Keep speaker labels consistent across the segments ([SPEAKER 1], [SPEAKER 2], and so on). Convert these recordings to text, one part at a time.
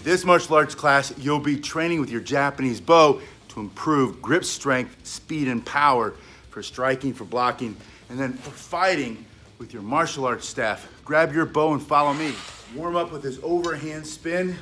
[SPEAKER 1] this martial arts class, you'll be training with your Japanese bow to improve grip strength, speed, and power for striking, for blocking, and then for fighting with your martial arts staff. Grab your bow and follow me. Warm up with this overhand spin.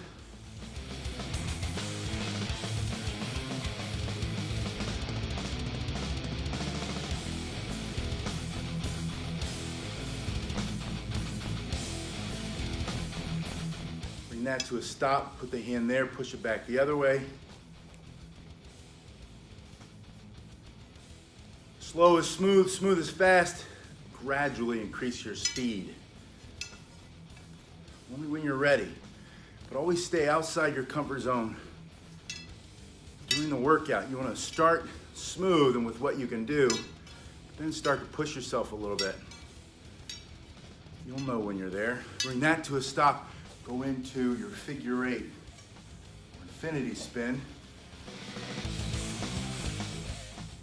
[SPEAKER 1] Bring that to a stop, put the hand there, push it back the other way. Slow is smooth, smooth is fast. Gradually increase your speed. Only when you're ready, but always stay outside your comfort zone. During the workout, you want to start smooth and with what you can do, but then start to push yourself a little bit. You'll know when you're there. Bring that to a stop. Go into your figure eight, or infinity spin.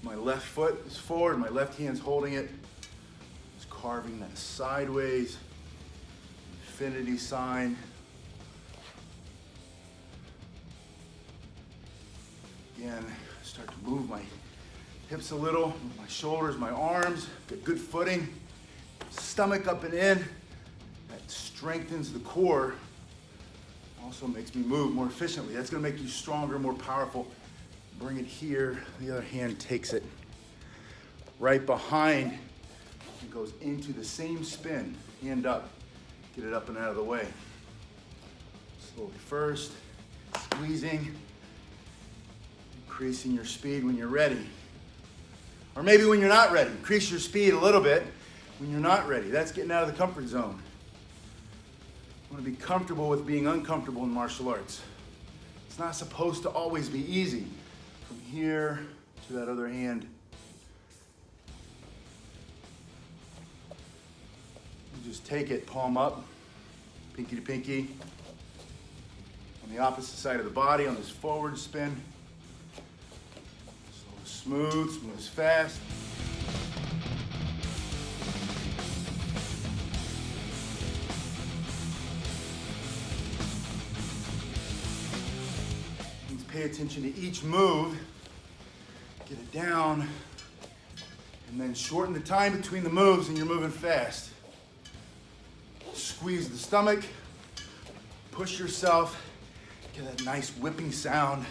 [SPEAKER 1] My left foot is forward, my left hand's holding it. Just carving that sideways. Infinity sign. Again, start to move my hips a little, move my shoulders, my arms, get good footing. Stomach up and in. That strengthens the core. Also makes me move more efficiently. That's gonna make you stronger, more powerful. Bring it here, the other hand takes it right behind and goes into the same spin, hand up. Get it up and out of the way. Slowly first, squeezing, increasing your speed when you're ready. Or maybe when you're not ready, increase your speed a little bit when you're not ready. That's getting out of the comfort zone. You want to be comfortable with being uncomfortable in martial arts. It's not supposed to always be easy. From here to that other hand. Just take it, palm up, pinky to pinky. On the opposite side of the body on this forward spin. So smooth, smooth as fast. Please pay attention to each move. Get it down, and then shorten the time between the moves and you're moving fast. Squeeze the stomach, push yourself, get that nice whipping sound,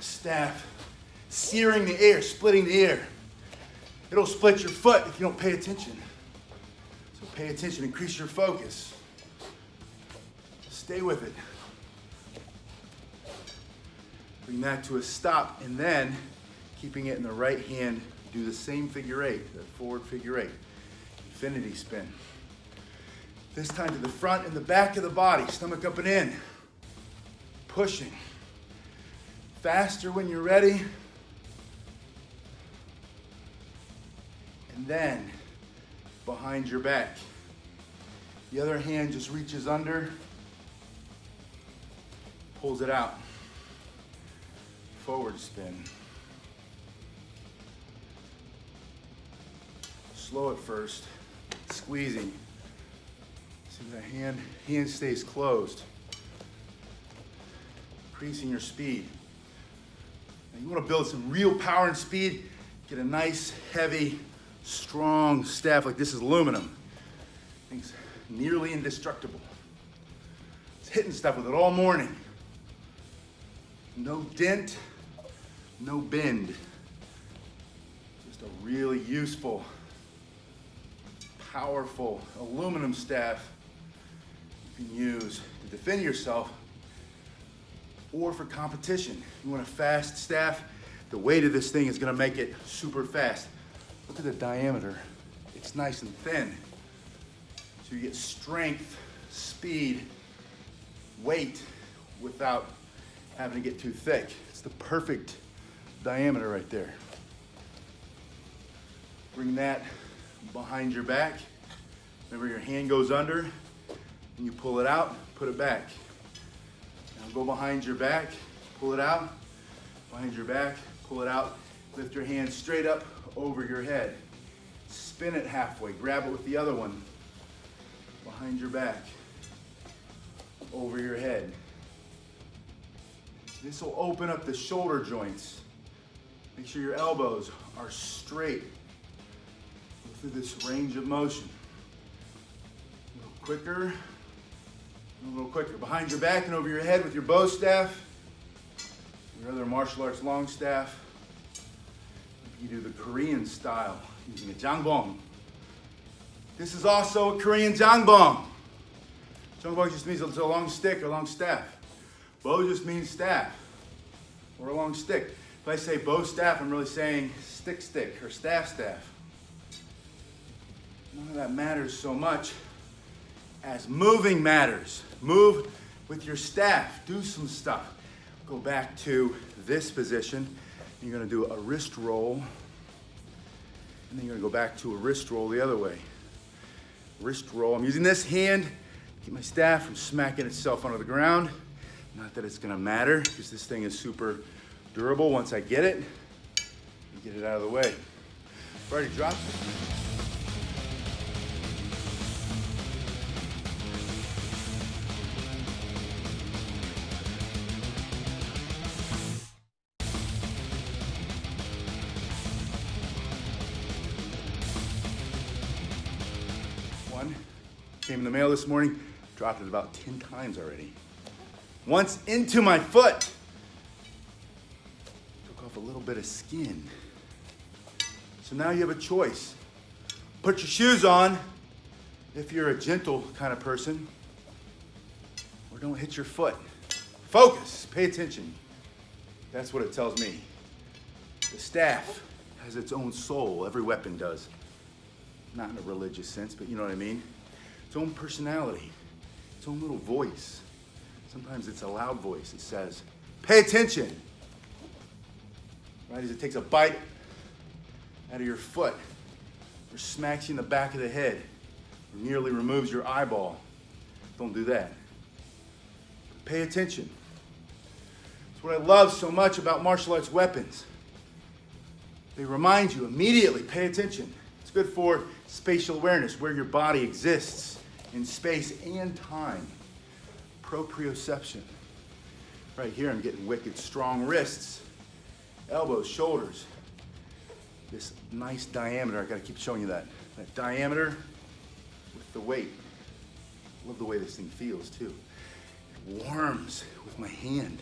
[SPEAKER 1] staff, searing the air, splitting the air. It'll split your foot if you don't pay attention. So pay attention, increase your focus. Stay with it. Bring that to a stop, and then, keeping it in the right hand, do the same figure eight, that forward figure eight, infinity spin. This time to the front and the back of the body, stomach up and in. Pushing. Faster when you're ready. And then behind your back. The other hand just reaches under, pulls it out. Forward spin. Slow at first, squeezing. See that hand stays closed. Increasing your speed. Now you want to build some real power and speed, get a nice, heavy, strong staff like this is aluminum. Things nearly indestructible. It's hitting stuff with it all morning. No dent, no bend. Just a really useful, powerful aluminum staff you can use to defend yourself or for competition. You want a fast staff, the weight of this thing is gonna make it super fast. Look at the diameter. It's nice and thin. So you get strength, speed, weight without having to get too thick. It's the perfect diameter right there. Bring that behind your back. Remember, your hand goes under and you pull it out, put it back. Now go behind your back, pull it out, behind your back, pull it out. Lift your hand straight up over your head. Spin it halfway, grab it with the other one. Behind your back, over your head. This will open up the shoulder joints. Make sure your elbows are straight. Go through this range of motion. A little quicker, a little quicker. Behind your back and over your head with your bow staff, your other martial arts long staff. You do the Korean style using a jangbong. This is also a Korean jangbong. Jangbong just means it's a long stick or long staff. Bow just means staff or a long stick. If I say bow staff, I'm really saying stick or staff. None of that matters so much as moving matters. Move with your staff. Do some stuff. Go back to this position. You're gonna do a wrist roll. And then you're gonna go back to a wrist roll the other way. Wrist roll. I'm using this hand to keep my staff from smacking itself onto the ground. Not that it's gonna matter, because this thing is super durable. Once I get it, you get it out of the way. I've already dropped it. One came in the mail this morning, dropped it about 10 times already. Once into my foot, took off a little bit of skin. So now you have a choice. Put your shoes on if you're a gentle kind of person, or don't hit your foot. Focus, pay attention. That's what it tells me. The staff has its own soul, every weapon does. Not in a religious sense, but you know what I mean. Its own personality, its own little voice. Sometimes it's a loud voice. It says, pay attention. Right as it takes a bite out of your foot, or smacks you in the back of the head, or nearly removes your eyeball. Don't do that. Pay attention. That's what I love so much about martial arts weapons. They remind you immediately, pay attention. It's good for spatial awareness, where your body exists in space and time. Proprioception. Right here, I'm getting wicked strong wrists, elbows, shoulders. This nice diameter, I gotta keep showing you that. That diameter with the weight. Love the way this thing feels too. It warms with my hand.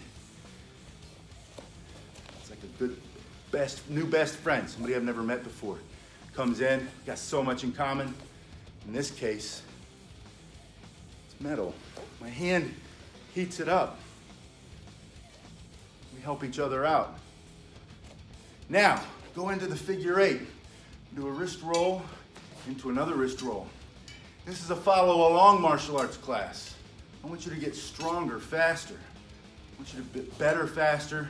[SPEAKER 1] It's like a good, new best friend, somebody I've never met before. Comes in, got so much in common. In this case, it's metal. My hand heats it up. We help each other out. Now, go into the figure 8. Do a wrist roll into another wrist roll. This is a follow along martial arts class. I want you to get stronger, faster. I want you to get better, faster,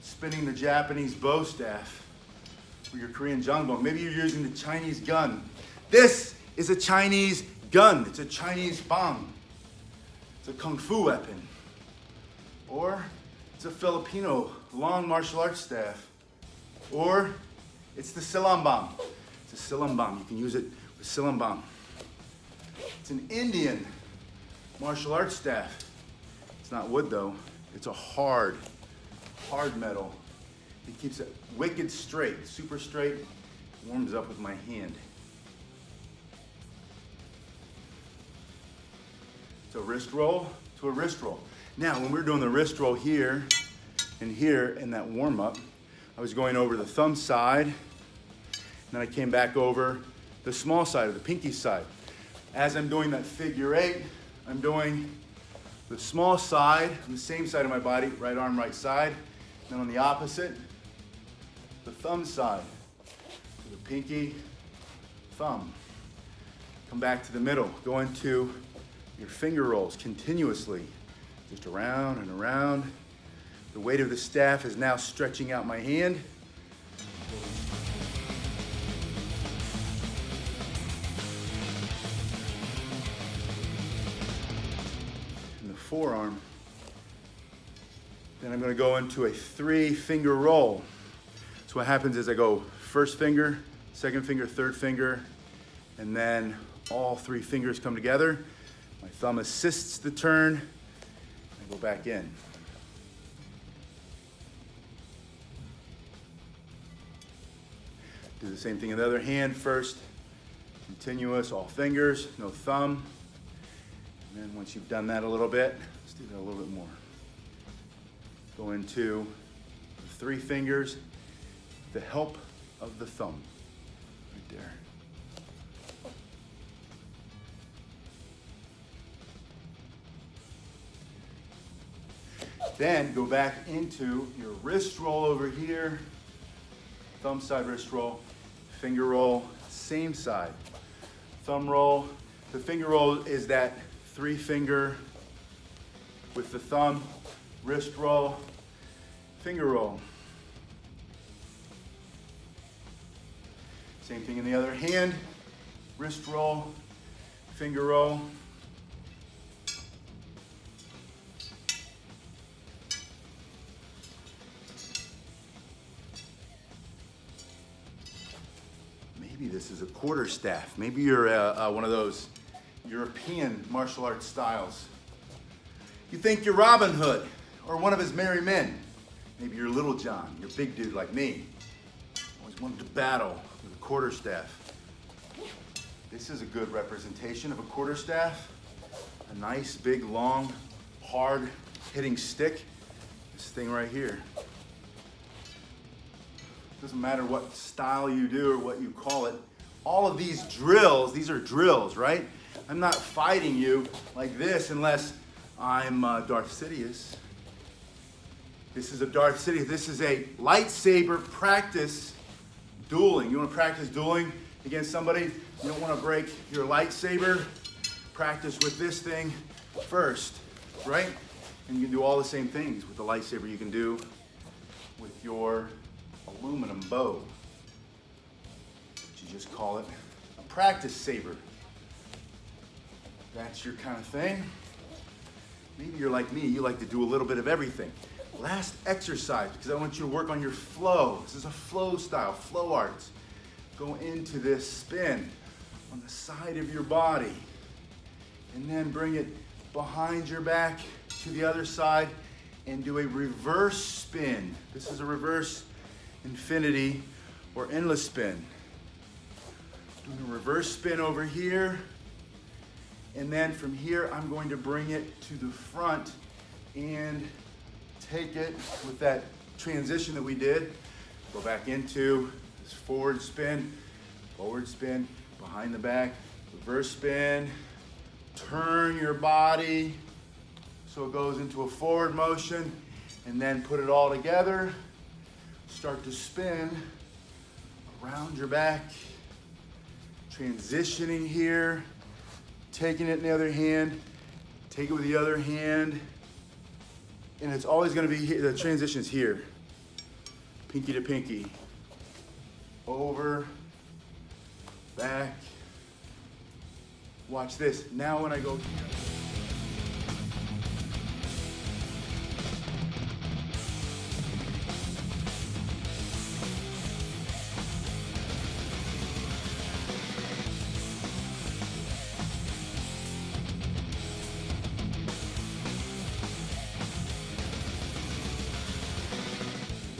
[SPEAKER 1] spinning the Japanese bow staff or your Korean jangbong. Maybe you're using the Chinese gun. This is a Chinese gun. It's a Chinese bong. It's a kung fu weapon. Or it's a Filipino long martial arts staff. Or it's the silambam. It's a silambam. You can use it with silambam. It's an Indian martial arts staff. It's not wood though. It's a hard metal. It keeps it wicked straight, super straight. Warms up with my hand. It's a wrist roll to a wrist roll. Now, when we were doing the wrist roll here and here in that warm up, I was going over the thumb side, and then I came back over the small side or the pinky side. As I'm doing that figure 8, I'm doing the small side on the same side of my body, right arm, right side. Then on the opposite, the thumb side. So the pinky, thumb. Come back to the middle. Go into your finger rolls continuously. Just around and around. The weight of the staff is now stretching out my hand. And the forearm. Then I'm going to go into a 3-finger roll. So what happens is I go first finger, second finger, third finger, and then all 3 fingers come together. My thumb assists the turn. I go back in. Do the same thing in the other hand first. Continuous, all fingers, no thumb. And then once you've done that a little bit, let's do that a little bit more. Go into the 3 fingers, the help of the thumb, right there. Then go back into your wrist roll over here, thumb side wrist roll, finger roll, same side. Thumb roll, the finger roll is that 3 finger with the thumb, wrist roll, finger roll. Same thing in the other hand, wrist roll, finger roll. Maybe this is a quarter staff. Maybe you're one of those European martial arts styles. You think you're Robin Hood or one of his merry men. Maybe you're Little John, you're a big dude like me. Always wanted to battle with a quarter staff. This is a good representation of a quarter staff. A nice, big, long, hard hitting stick. This thing right here. Doesn't matter what style you do or what you call it. All of these drills, these are drills, right? I'm not fighting you like this unless I'm Darth Sidious. This is a Darth Sidious. This is a lightsaber practice dueling. You want to practice dueling against somebody? You don't want to break your lightsaber. Practice with this thing first, right? And you can do all the same things with the lightsaber you can do with your aluminum bow. But you just call it a practice saber. That's your kind of thing. Maybe you're like me, you like to do a little bit of everything. Last exercise, because I want you to work on your flow. This is a flow style, flow arts. Go into this spin on the side of your body. And then bring it behind your back to the other side and do a reverse spin. This is a reverse infinity or endless spin. Doing a reverse spin over here. And then from here, I'm going to bring it to the front and take it with that transition that we did. Go back into this forward spin, behind the back, reverse spin, turn your body so it goes into a forward motion, and then put it all together. Start to spin around your back, transitioning here, taking it in the other hand, take it with the other hand, and it's always going to be here. The transition is here, pinky to pinky, over, back. Watch this. Now when I go here,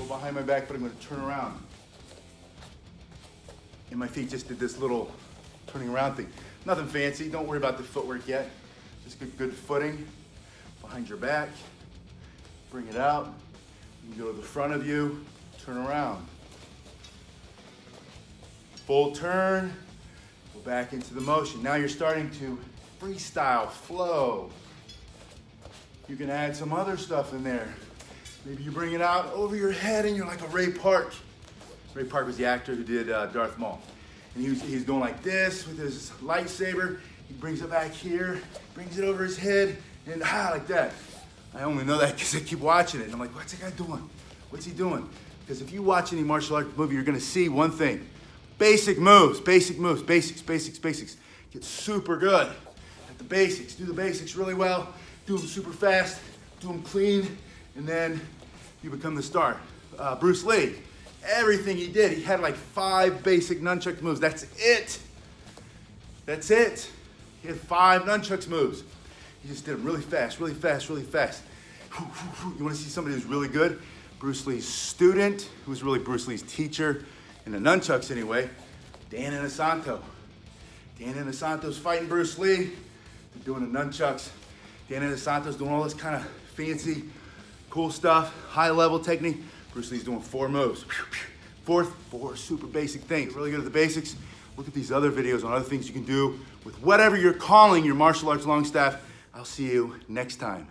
[SPEAKER 1] behind my back, but I'm going to turn around. And my feet just did this little turning around thing. Nothing fancy. Don't worry about the footwork yet. Just good footing behind your back. Bring it out. You can go to the front of you. Turn around. Full turn. Go back into the motion. Now you're starting to freestyle, flow. You can add some other stuff in there. Maybe you bring it out over your head and you're like a Ray Park. Ray Park was the actor who did Darth Maul. And he's going like this with his lightsaber. He brings it back here, brings it over his head, and like that. I only know that because I keep watching it. And I'm like, what's that guy doing? What's he doing? Because if you watch any martial arts movie, you're going to see one thing. Basic moves, basics. Get super good at the basics. Do the basics really well. Do them super fast. Do them clean. And then you become the star. Bruce Lee, everything he did, he had like 5 basic nunchuck moves. That's it. He had 5 nunchucks moves. He just did them really fast. You want to see somebody who's really good? Bruce Lee's student, who was really Bruce Lee's teacher. in the nunchucks anyway, Dan Inosanto. Dan Inosanto's fighting Bruce Lee. They're doing the nunchucks. Dan Inosanto's doing all this kind of fancy, cool stuff, high level technique. Bruce Lee's doing 4 moves. 4 super basic things. Really good at the basics. Look at these other videos on other things you can do with whatever you're calling your martial arts long staff. I'll see you next time.